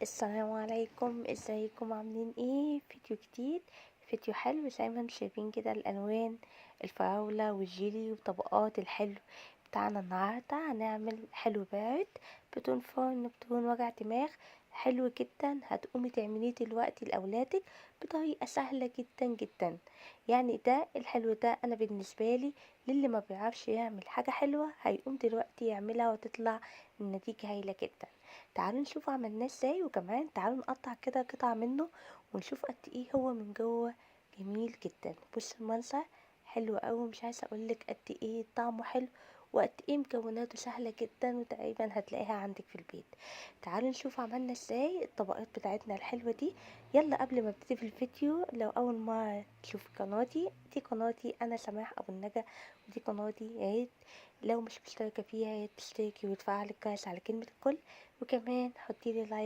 السلام عليكم، ازيكم عاملين ايه؟ فيديو جديد، فيديو حلو زي ما انتم شايفين كده. الالوان الفراولة والجيلي وطبقات الحلو بتاعنا. النهاردة هنعمل حلو بارد بدون فرن بدون وجع دماغ. حلو جدا، هتقومي تعمليه دلوقتي لاولادك بطريقة سهلة جدا جدا. يعني ده الحلو ده انا بالنسبة لي للي ما بيعرفش يعمل حاجة حلوة هيقوم دلوقتي يعملها وتطلع النتيجة هايلة جدا. تعالوا نشوف عملناه ازاي، وكمان تعالوا نقطع كده قطع منه ونشوف قد ايه هو من جوه جميل جدا. بص المنظر حلو قوي، مش عايزه اقولك قد ايه طعمه حلو وقد ايه مكوناته سهله جدا وتقريبا هتلاقيها عندك في البيت. تعالوا نشوف عملنا ازاي الطبقات بتاعتنا الحلوه دي. يلا قبل ما ابتدي في الفيديو، لو اول ما تشوف قناتي، دي قناتي انا سماح ابو النجا، ودي قناتي يا ريت لو مش مشتركه فيها يا ريت تشتركي وتفعلي الجرس على كلمه الكل، وكمان حطيلي لايك